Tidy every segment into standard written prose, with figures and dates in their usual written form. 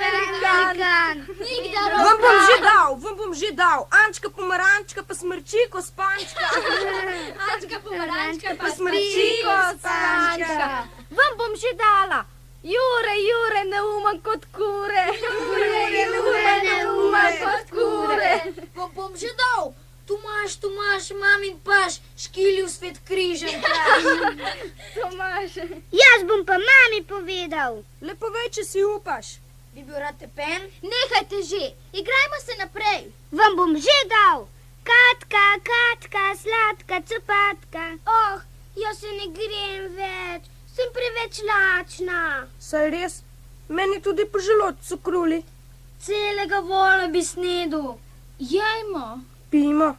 Velikan. Vam bom že dal. Ančka pomarančka pa smrčiko spančka. Ančka pomarančka Pa smrčiko spančka. Vam bom že dala. Jure, neumen kot kure. Neumen kot kure. Vam bom že dal. Tomaš, mamin paš, škilil svet križem. Tomaš. Jaz bom pa mami povedal. Le povej, če si upaš. Bi bil rad tepen? Nehajte že, igrajmo se naprej. Vam bom že dal. Katka, sladka copatka. Oh, jaz se ne grem več, sem preveč lačna. Saj res, meni tudi po želodcu kruli. Celega vola bi snedel. Jejmo. Pijmo.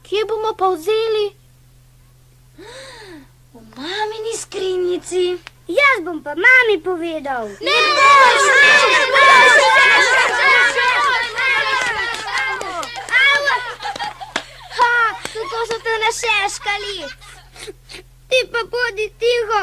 Kje bomo pa vzeli? V mamini skrinjici. Jaz bom pa mami povedal. Ne boš! Ha, kako so te našeškali. Ti pa bodi tiho.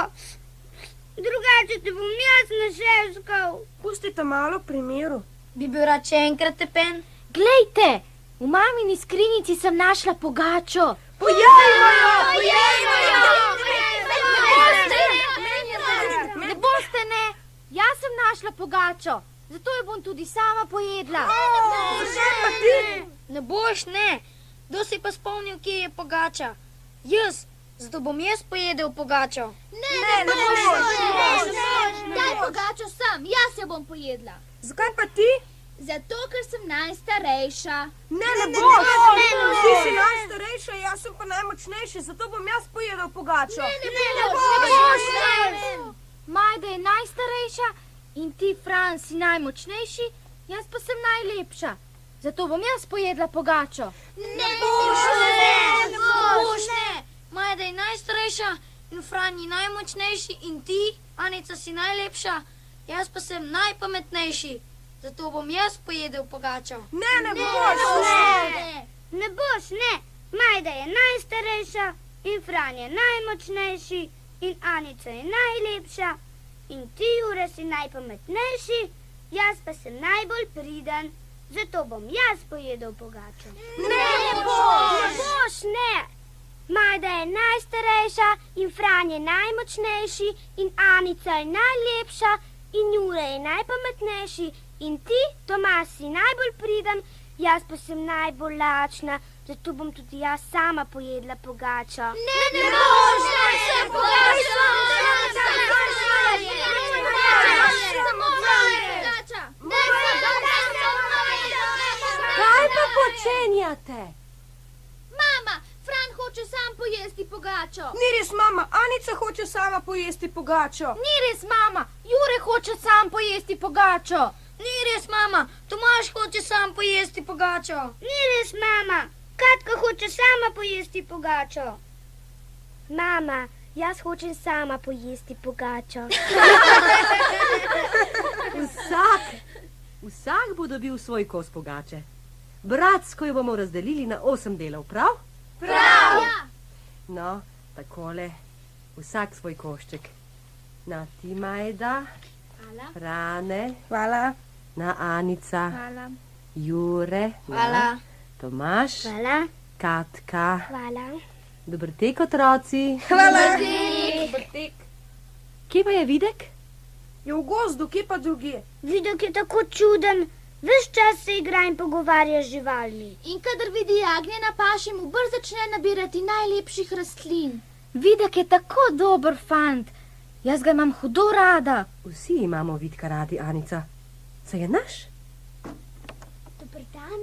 Drugače te bom jaz našeškal. Pustite malo pri miru. Bi bil rad še enkrat tepen? Glejte, v mamini skrinjici sem našla pogačo. Pojejmo jo! Ne boste, ne. Jaz sem našla pogačo, zato jo bom tudi sama pojedla. Ne boš, ne. Kdo si pa spomnil, kje je pogača? Jaz, zato bom jaz pojedel pogačo. Ne boš. Daj pogačo sam, jaz jo bom pojedla. Zakaj pa ti? Zato, ker sem najstarejša. Ne boš. Ti si najstarejša, jaz sem pa najmočnejši, zato bom jaz pojedel pogačo. Ne boš. Majda je najstarejša in ti, Fran, si najmočnejši, jaz pa sem najlepša. Zato bom jaz pojedla pogačo. Ne boš, ne. Majda je najstarejša in Fran je najmočnejši in ti, Anica, si najlepša, jaz pa sem najpametnejši. Zato bom jaz pojedel pogačo. Ne boš. Ne boš, ne. Majda je najstarejša in Fran je najmočnejši in Anica je najlepša in ti, Jure, si najpametnejši, jaz pa sem najbolj priden. Zato bom jaz pojedel pogačo. Ne boš, ne. Majda je najstarejša in Fran je najmočnejši in Anica je najlepša in Jure je najpametnejši in ti, Tomaž, si najbolj priden, jaz pa sem najbolj lačna, zato bom tudi jaz sama pojedla pogačo. Ne boš, ne pogačo. Kaj pa počenjate? Mama, Fran hoče sam pojesti pogačo. Ni res, mama, Anica hoče sama pojesti pogačo. Ni res, mama, Jure hoče sam pojesti pogačo. Ni res, mama, Tomaž hoče sam pojesti pogačo. Ni res, mama, Katka hoče sama pojesti pogačo. Mama, jaz hočem sama pojesti pogačo. Vsak bo dobil svoj kos pogače. Bratsko jo bomo razdelili na 8 delov, prav? Prav! No, takole, vsak svoj košček. Na ti, Majda. Hvala. Frane. Hvala. Na Anica. Hvala. Jure. Hvala. Tomaž. Hvala. Katka. Hvala. Dober tek, otroci. Hvala. Kje pa je Videk? Je v gozdu, kje pa drugi? Videk je tako čuden. Ves čas se igra in pogovarja z živalmi. In kadar vidi jagnje na paši, mu brž začne nabirati najlepših rastlin. Videk je tako dober fant. Jaz ga imam hudo rada. Vsi imamo Vidka radi, Anica. Se je naš? Dober dan.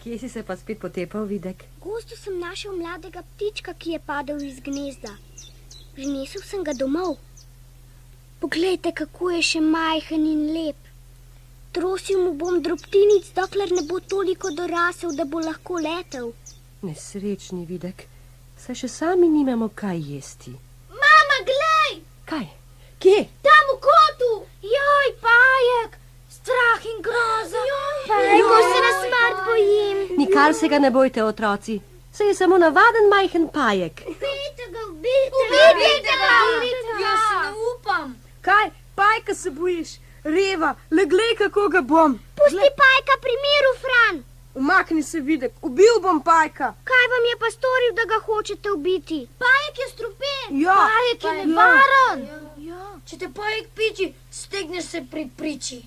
Kje si se pa spet potepal, Videk? V gozdu sem našel mladega ptička, ki je padel iz gnezda. Prinesel sem ga domov. Poglejte, kako je še majhen in lep. Trosil mu bom drobtinic, dokler ne bo toliko dorasel, da bo lahko letel. Nesrečni Videk. Saj še sami nimamo kaj jesti. Mama, glej! Kaj? Kje? Tam v kotu! Joj, pajek! Strah in groza! Kako se na smrt bojim. Nikar se ga ne bojte, otroci. Saj je samo navaden majhen pajek. Ubijte ga, ubijte ga! Jaz se ne upam. Kaj, Pajka se bojiš? Reva, le glej, kako ga bom. Pusti Pajka pri miru, Fran. Umakni se, Videk, ubil bom Pajka. Kaj vam je pa storil, da ga hočete ubiti? Pajek je strupen. Ja, Pajek je nevaren. Če te pajek piči, stegneš se pri priči.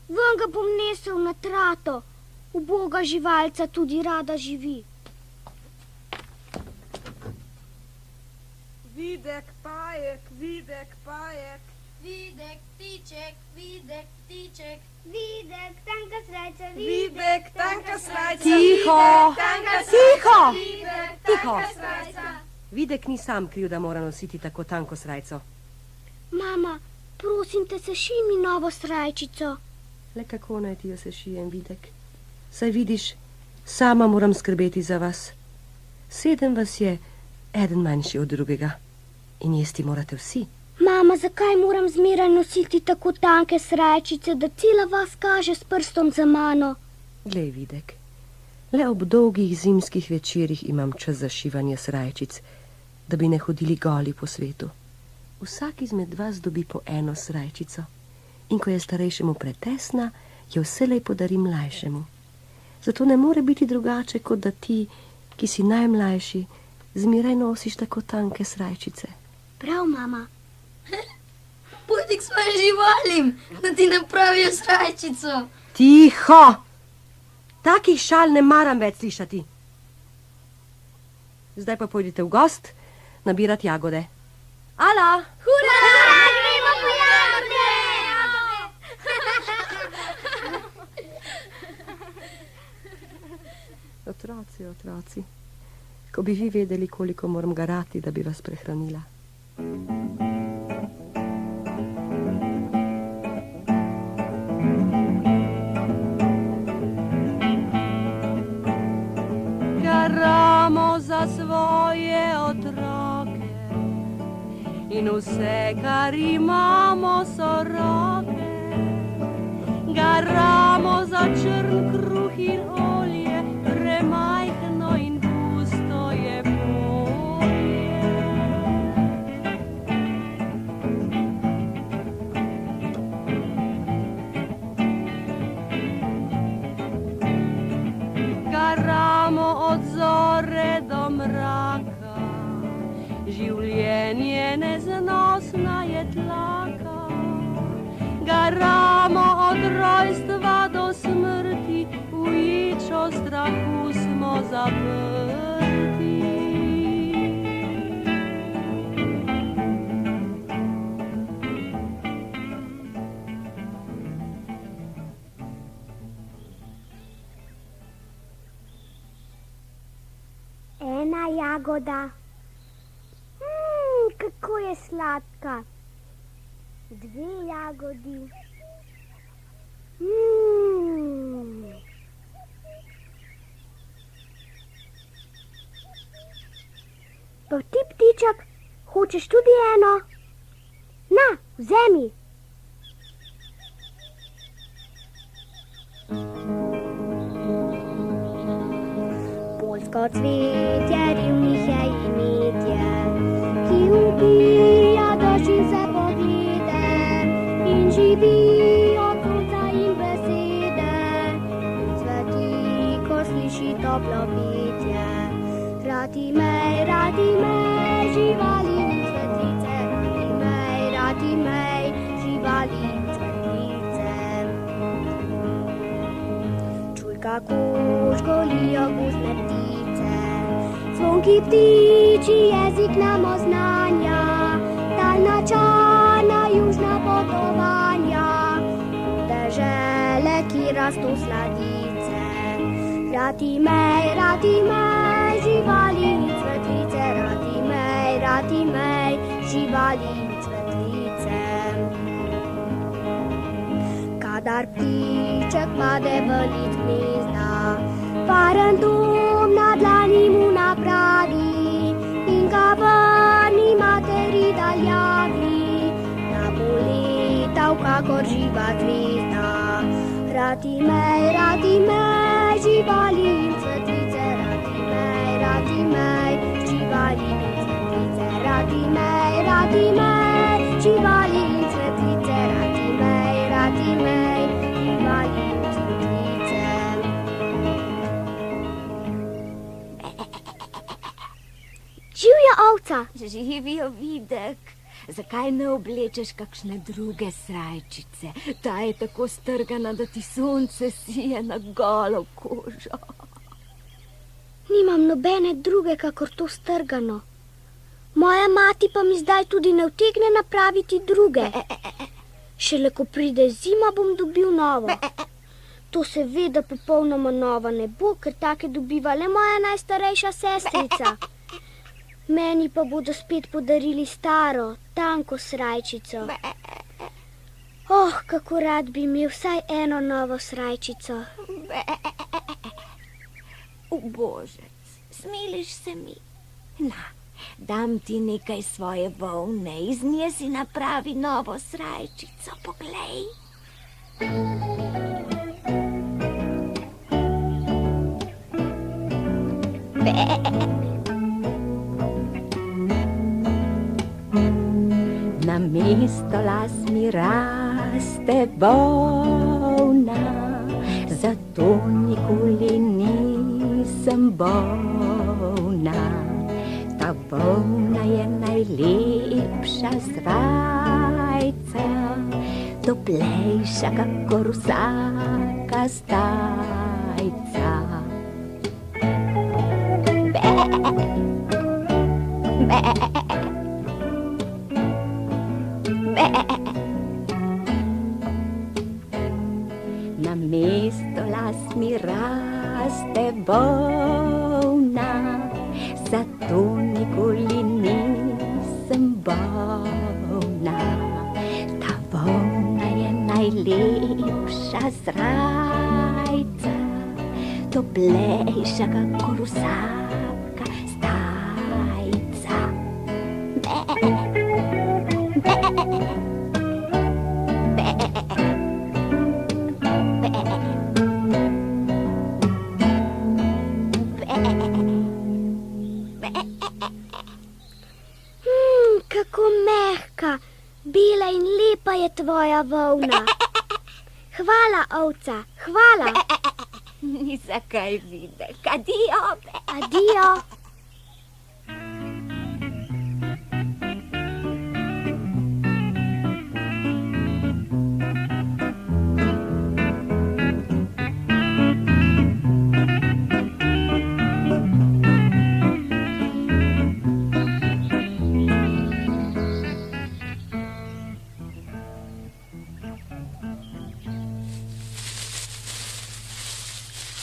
Ven ga bom nesel na trato. Uboga živalca tudi rada živi. Videk, Pajek, Videk, Pajek. Videk, ptiček, videk, ptiček. Videk, tanka srajca, Videk, tanka srajca. Tiho, Videk, tanka tiho, Videk, tiho. tanka srajca. Videk ni sam kriv, da mora nositi tako tanko srajco. Mama, prosim te, seši mi novo srajčico. Le kako naj ti jo sešijem, Videk? Saj vidiš, sama moram skrbeti za vas. 7 vas je, eden manjši od drugega. In jesti morate vsi. Mama, zakaj moram zmeraj nositi tako tanke srajčice, da cela vas kaže s prstom za mano? Glej, Videk, le ob dolgih zimskih večerjih imam čas za šivanje srajčic, da bi ne hodili goli po svetu. Vsak izmed vas dobi po eno srajčico. In ko je starejšemu pretesna, jo vselej podari mlajšemu. Zato ne more biti drugače, kot da ti, ki si najmlajši, zmeraj nosiš tako tanke srajčice. Prav, mama. Pojdi k svojim živalim, da ti napravijo srajčico. Tiho! Takih šal ne maram več slišati. Zdaj pa pojdite v gost nabirati jagode. Ala! Hurra! Gremo po jagode! Otroci, otroci, ko bi vi vedeli, koliko moram garati, da bi vas prehranila. Garamo za svoje otroke in vse, kar imamo, so roke. Garamo za črn kruh in olje, premajhno in pusto je polje. Garamo od zore do mraka, življenje neznosna je tlaka. Garamo od rojstva do smrti, v ječo strahu smo zaprti. Ena jagoda. Kako je sladka. 2 jagodi. Pa ti, ptiček, hočeš tudi eno? Na, vzemi. Polsko cvetje, rivnih je imetje, ki ubija dož in se poglede, in živi od sonca in besede. Cveti, ko sliši toplo petje. Radi mej, živali in cvetlice. Radi mej, živali in cvetlice. Čuj, kako žgolijo gozdne ptice, zvonki ptiči jezik nam oznanja, daljna čarna južna potovanja, dežele, ki rastu sladice. Radi mej, živali in cvetlice. Radi mej, živali in cvetlice. Kadar ptiček pade v lic gnezda, varen dom na dlani mu napravi in ga vrni materi daljavi, da bo letal kakor živa zvezda. Radi mej, živali in cvetlice. Radi mej, živali in cvetlice. Radi mej, radi mej, živali in cvetlice, radi mej, živali in cvetlice. Živjo ovca. Živijo, Videk. Zakaj ne oblečeš kakšne druge srajčice? Ta je tako strgana, da ti sonce sije na golo kožo. Nimam nobene druge, kakor to strgano. Moja mati pa mi zdaj tudi ne utegne napraviti druge. Šele ko pride zima, bom dobil novo. To seveda popolnoma nova ne bo, ker take dobiva le moja najstarejša sestrica. Meni pa bodo spet podarili staro, tanko srajčico. Kako rad bi imel vsaj eno novo srajčico. Ubožec, smiliš se mi. Na, dam ti nekaj svoje volne, iz nje si napravi novo srajčico, poglej. Namesto las mi raste volna, zato nikoli nisem bolna. Ta volna je najlepša srajca, toplejša kakor vsaka stajca. Namesto las mi raste volna, zato nikoli nisem bolna. Ta volna je najlepša srajca, toplejša kakor vsaka stajca. Kako mehka, bela in lepa je tvoja volna. Hvala, ovca, hvala. Ni zakaj, Videk. Adijo. Adijo.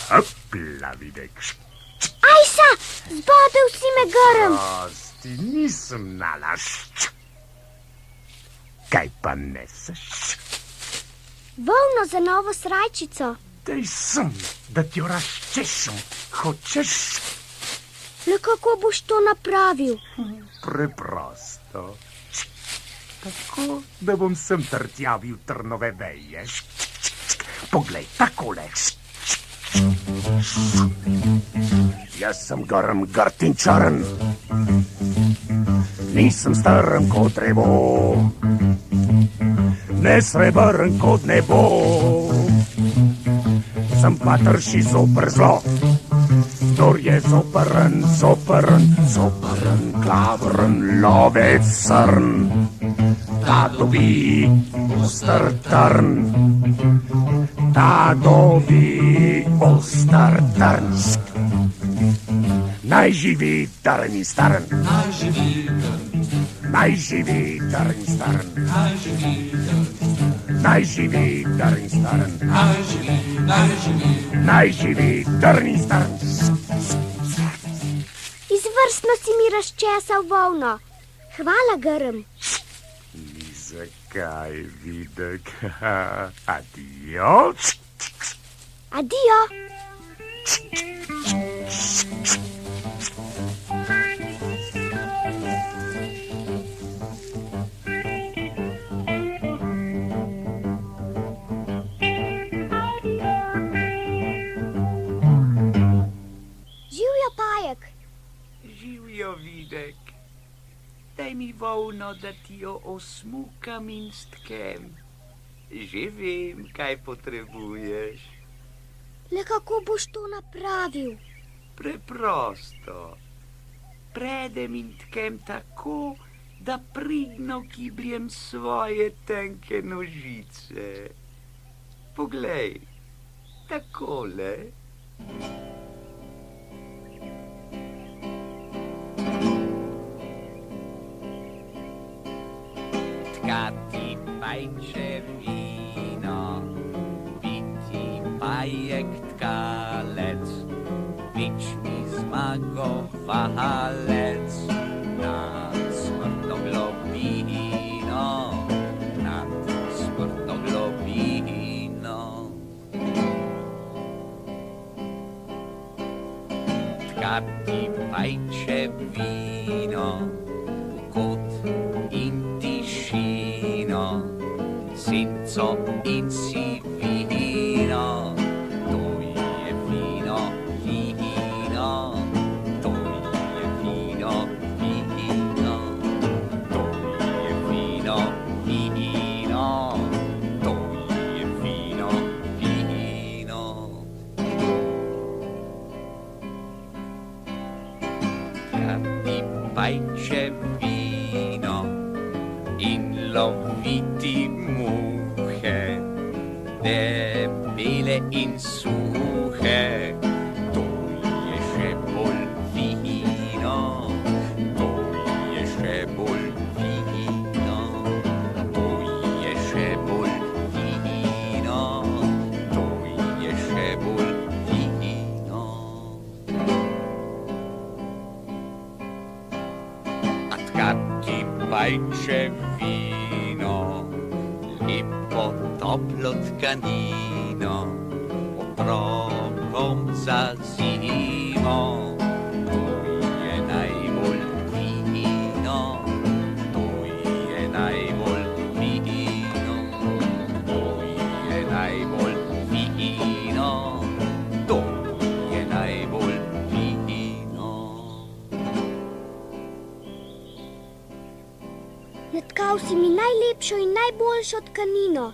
Hopla, Videk. Ajša, zbodel si me grm. Prosti, nisem nalašč. Kaj pa neseš? Volno za novo srajčico. Daj sem, da ti jo razčešem. Hočeš? Le kako boš to napravil? Preprosto. Tako, da bom sem trtjavil trnove veje. Poglej, takole. Jaz sem grm, grd in črn. Nisem strm kot drevo, ne srebrn kot nebo. Sem pa trši zoper zlo, kdor je zoprn, klavrn, lovec srn. Ta dobi ostar trn, ta dobi ostar trn. Naj živi trn in strn, naj živi trn in strn, naj živi trn in strn, naj živi trn in strn. Izvrstno si mi razčesal volno. Hvala, grm. Ni zakaj, Videk. Adijo. Adijo. Živjo, Videk. Daj Daj mi volno, da ti jo osmukam in stkem. Že vem, kaj potrebuješ. Le kako boš to napravil? Preprosto. Predem in tkem tako, da pridno gibljem svoje tenke nožice. Poglej, takole. Tkati pajčevino, biti pajek tkalec, večni zmagovalec, nad smrtno globino, nad smrtno globino. Tkati pajčevino, kot in tišino, senco in sivino, to je fino, fino, to je fino, fino, to je fino, fino, to je fino, fino. Tkati pajčevino in loviti muhe, debele in suhe, to je še bolj fino, to je še bolj fino, to je še bolj fino, to je še bolj fino. A tkati pajčevino, lepo toplo tkanino, otrokom za zimo, to je najbolj fino, to je najbolj fino, to je najbolj fino, to je najbolj fino. Natkal si mi najlepšo in najboljšo tkanino.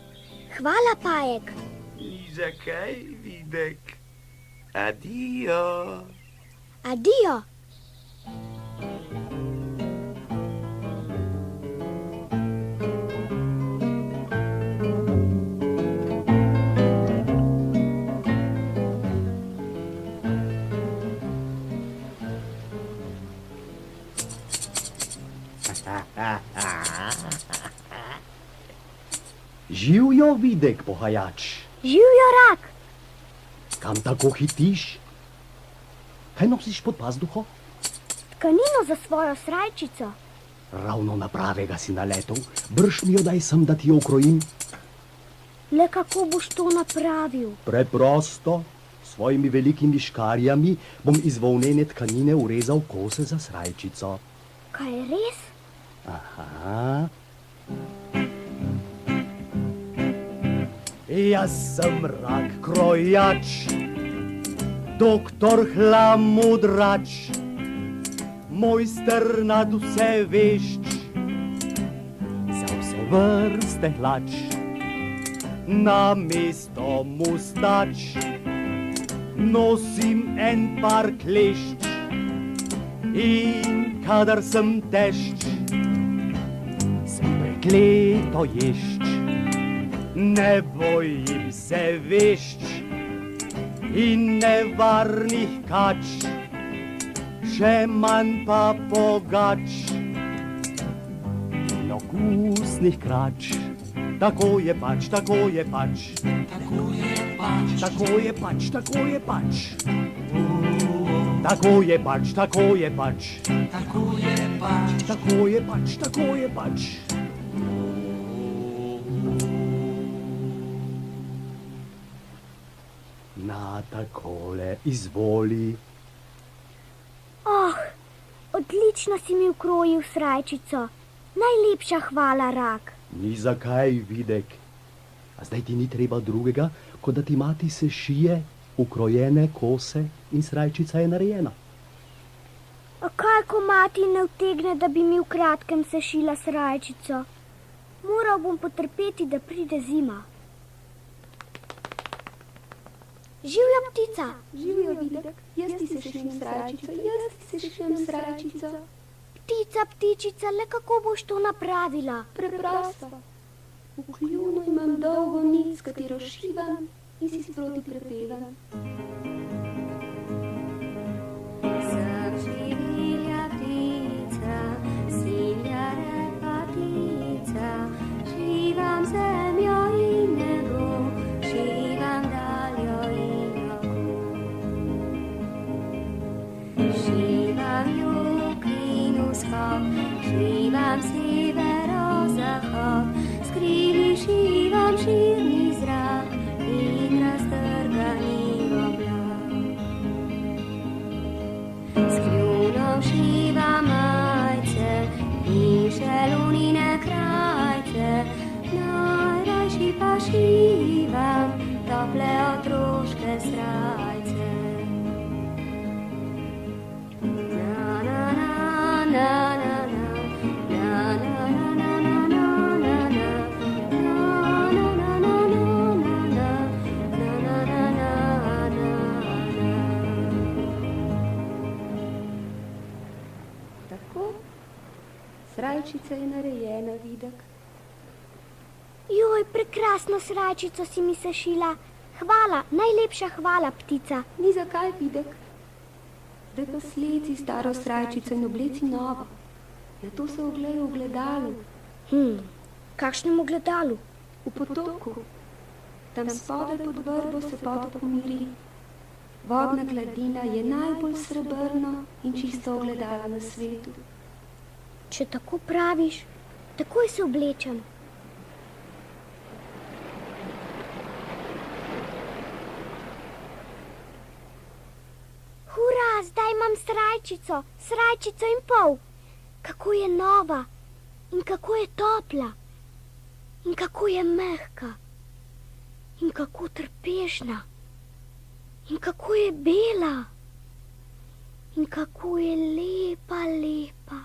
Hvala, Pajek. Ni zakaj, Videk. Adijo. Adijo. Živjo, Videk, pohajač. Živjo, Rak. Kam tako hitiš? Kaj nosiš pod pazduho? Tkanino za svojo srajčico. Ravno na pravega si naletel. Brž mi jo daj sem, da ti jo ukrojim. Le kako boš to napravil? Preprosto. S svojimi velikimi škarjami bom iz volnene tkanine urezal kose za srajčico. Kaj res? Aha. Jaz sem Rak krojač, doktor Hlamudrač, mojster nad vse vešč, za vse vrste hlač, na mesto mustač nosim en par klešč in kadar sem tešč, sem prekleto ješč. Ne bojim se vešč in nevarnih kač, še manj pa pogač in okusnih krač. Tako je pač, tako je pač, tako je pač, tako je pač, tako je pač, tako je pač, tako je pač, tako je pač, tako je pač, tako je pač. Na takole, izvoli. Oh, odlično si mi ukrojil srajčico. Najlepša hvala, Rak. Ni zakaj, Videk. A zdaj ti ni treba drugega, kot da ti mati sešije ukrojene kose in srajčica je narejena. A kaj, ko mati ne utegne, da bi mi v kratkem sešila srajčico? Moral bom potrpeti, da pride zima. Živja ptica! Živijo, Videk, jaz ti sešnem srajčico. Ptica, ptičica, le kako boš to napravila? Preprosto. V kljunu imam dolgo nit, s katero šivam in si sproti prepevam. Sem živila ptica, sivja repatica, šivam zemljo in nebo, šivam daljo in oko. Šivam jug in vzhod, šivam severo-zahod, skrili šivam širni zrak in raztrgani oblak. S kljunom šivam majce in šelunine krajce, najrajši pa šivam tople otroške srajce. Na na na na na na na na na na na na. Tako, srajčica je narejena, Videk. Joj, prekrasno srajčico si mi sešila. Hvala, najlepša hvala, ptica. Ni zakaj, Videk. Zdaj pa sleci staro srajčico in obleci novo. Na to se oglej v ogledalu. Kakšnem ogledalu? V potoku. Tam spodaj pod vrbo se potok umiri. Vodna gladina je najbolj srebrno in čisto ogledalo na svetu. Če tako praviš, takoj se oblečem. Hura, zdaj imam srajčico in pol. Kako je nova in kako je topla in kako je mehka in kako trpežna in kako je bela in kako je lepa, lepa.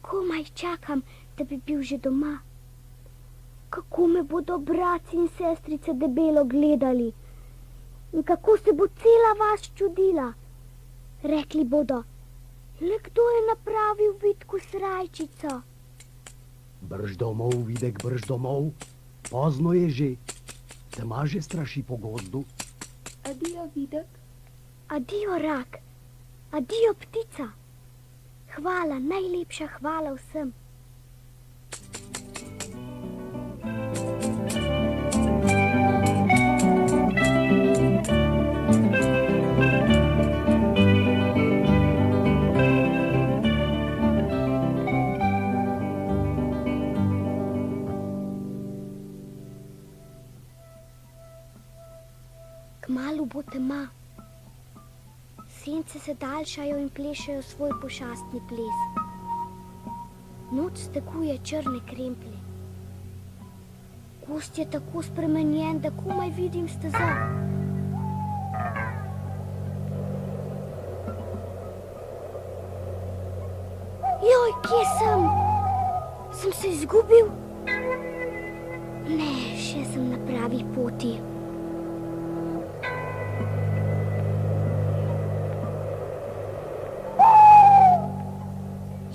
Komaj čakam, da bi bil že doma. Kako me bodo bratci in sestrice debelo gledali in kako se bo cela vas čudila. Rekli bodo, le kdo je napravil Vidku srajčico? Brž domov, Videk, brž domov. Pozno je že. Tema že straši po gozdu. Adijo, Videk. Adijo, rak. Adijo, ptica. Hvala, najlepša hvala vsem. Kmalu bo tema. Sence se daljšajo in plešajo svoj pošastni ples. Noč stekuje črne kremplje. Gozd je tako spremenjen, da komaj vidim stezo. Joj, kje sem? Sem se izgubil? Ne, še sem na pravi poti.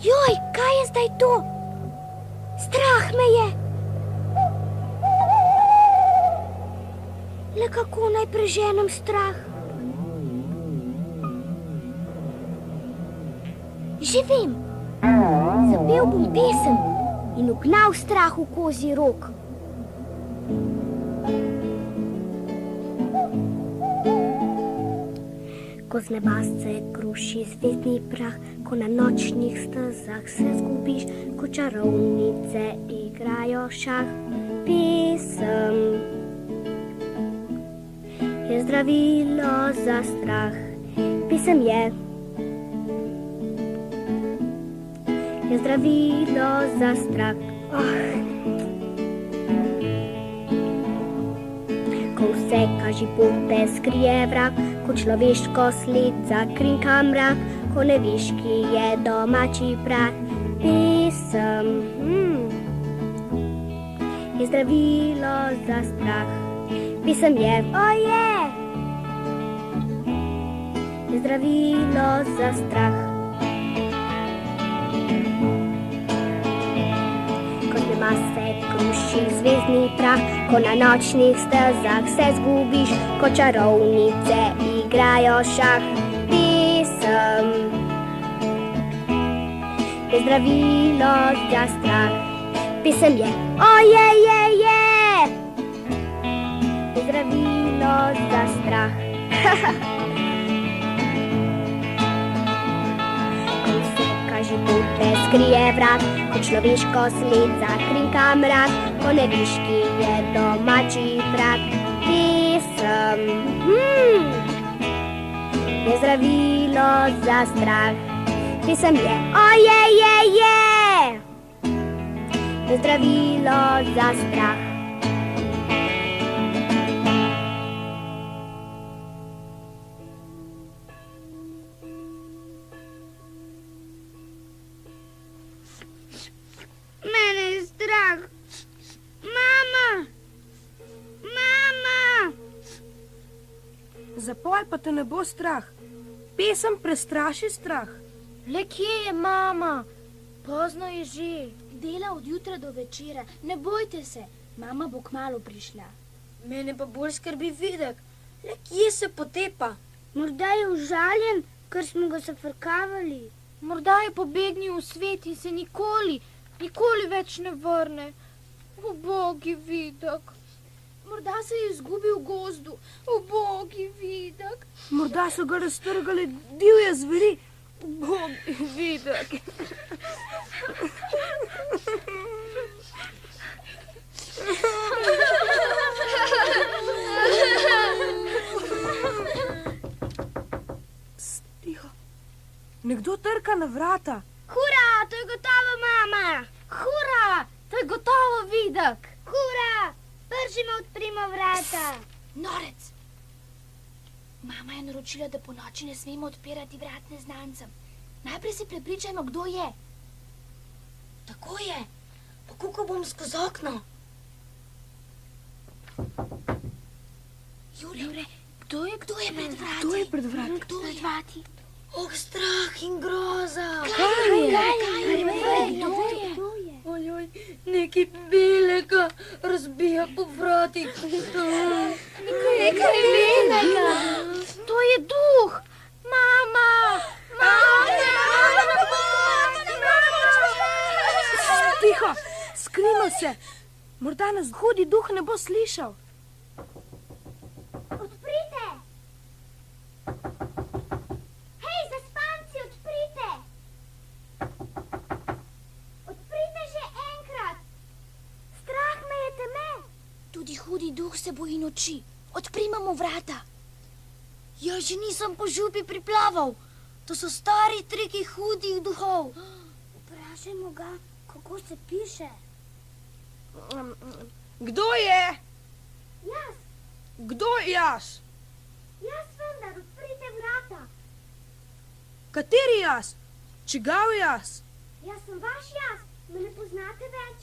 Joj, kaj je zdaj to? Strah me je. Le kako naj preženem strah? Že vem. Zapel bom pesem in ugnal strah v kozji rog. Ko z neba se kruši zvezdni prah, ko na nočnih stezah se zgubiš, ko čarovnice igrajo šah. Pesem je zdravilo za strah. Pesem je zdravilo za strah. Ko ko vse, kar živote skrije vrak, ko človeško sled zakrinka mrak, ko ne veš, ki je domači prah. Pesem je zdravilo za strah. Pesem je, je zdravilo za strah. Ko z neba se kruši zvezdni prah, ko na nočnih stezah se zgubiš, ko čarovnice igrajo šah. Pesem je zdravilo za strah. Pesem je, je zdravilo za strah. Ko vse, kar živote skrije vrak, ko človeško sled zakrinka mrak, ko ne veš, ki je domači prah. Pesem je zdravilo za strah. Pesem je, je zdravilo za strah. Mene je strah. Mama! Mama! Zapoj pa te ne bo strah. Pesem prestraši strah. Le kje je mama? Pozno je že. Dela od jutra do večera. Ne bojte se, mama bo kmalu prišla. Mene pa bolj skrbi Videk. Le kje se potepa? Morda je užaljen, ker smo ga zafrkavali. Morda je pobegnil v svet in se nikoli več ne vrne. Ubogi Videk. Morda se je izgubil v gozdu. Ubogi Videk. Morda so ga raztrgali divje zveri. Ubogi Videk. Tiho. Nekdo trka na vrata. Hura, to je gotovo mama. Hura, to je gotovo Videk. Hura, prvima odprimo vrata. Norec. Mama je naročila, da po noči ne smemo odpirati vrat neznancem. Najprej se prepričajmo, kdo je. Tako je. Pa kako bom skozi okno? Jure, kdo je pred vrati? Kdo je pred vrati? Kdo je pred vrati? Oh, strah in groza. Kaj je? Ojoj, nekaj belega razbija po vratih. Nekaj belega. To je duh. Mama! Tiho, skrimo se. Morda nas hudi duh ne bo slišal. Odprite! Hej, zaspanci, odprite! Odprite že enkrat! Strah me je teme! Tudi hudi duh se boji noči. Odprimamo vrata. Jaz že nisem po župi priplaval. To so stari triki hudih duhov. Vprašajmo ga, kako se piše. Kdo je? Jaz, Kdo jaz? jaz vendar, odprite vrata. Kateri jaz? Čigav jaz? Jaz sem vaš jaz, me ne poznate več.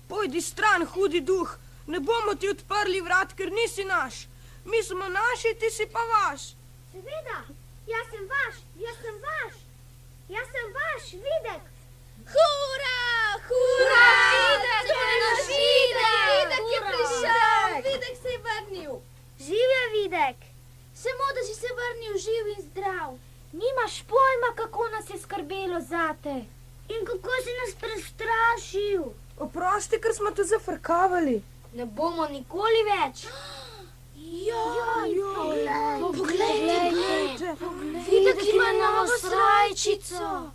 Pojdi stran, hudi duh. Ne bomo ti odprli vrat, ker nisi naš. Mi smo naši, ti si pa vaš. Seveda, jaz sem vaš, jaz sem vaš. Jaz sem vaš, Videk. Hura! Hura! Videk je naš Videk! Videk je prišel! Videk se je vrnil. Živja, Videk. Samo, da si se vrnil živ in zdrav. Nimaš pojma, kako nas je skrbelo zate. In kako si nas prestrašil. Oprosti, ker smo te zafrkavali. Ne bomo nikoli več. Poglejte. Videk ima novo srajčico.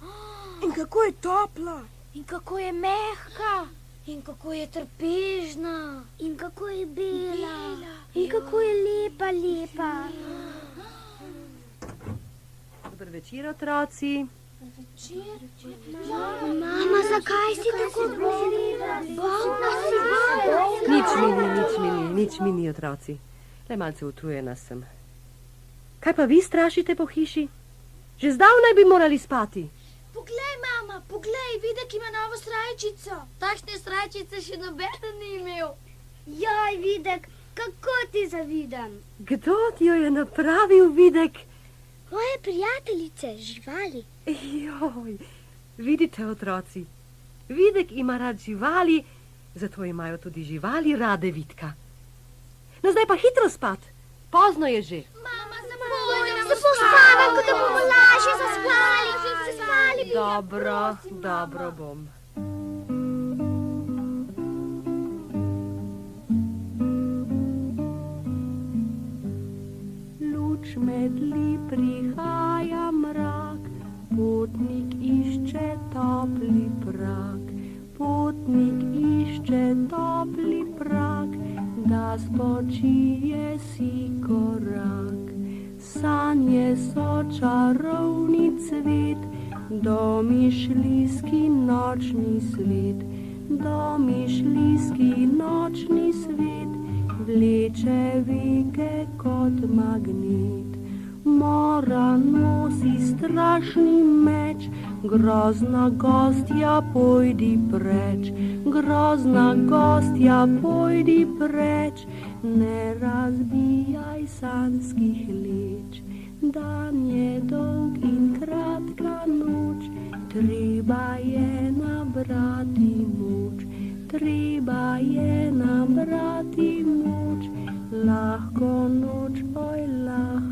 In kako je topla. In kako je mehka. In kako je trpežna. In kako je bela. In kako je lepa, lepa. Dober večer, otroci. Mama, zakaj si tako bolna? Bolna si, bolna. Nič, Mili, nič, Nič mi ni, otroci. Le malce utrujena sem. Kaj pa vi strašite po hiši? Že zdavnaj bi morali spati. Poglej, mama, poglej, Videk ima novo srajčico. Takšne srajčice še nobeden ni imel. Joj, Videk, kako ti zavidam. Kdo ti jo je napravil, Videk? Moje prijateljice, živali. Joj, vidite, otroci, Videk ima rad živali, zato imajo tudi živali rade Vidka. No, zdaj pa hitro spat, pozno je že. Mama, Zaspava, kot da bomo lažje zaspali. Dobro bom. Luč medli, prihaja mrak, potnik išče topli prak. Potnik išče topli prak, da spočije si korak. Sanje so čarovni cvet, domišljijski nočni svet. Domišljijski nočni svet vleče veke kot magnet. Mora nosi strašni meč, grozna gostja, pojdi preč. Grozna gostja, pojdi preč, ne razbijaj sanjskih leč. Dan je dolg in kratka noč, treba je nabrati moč. Treba je nabrati moč, lahko noč, oj lahko.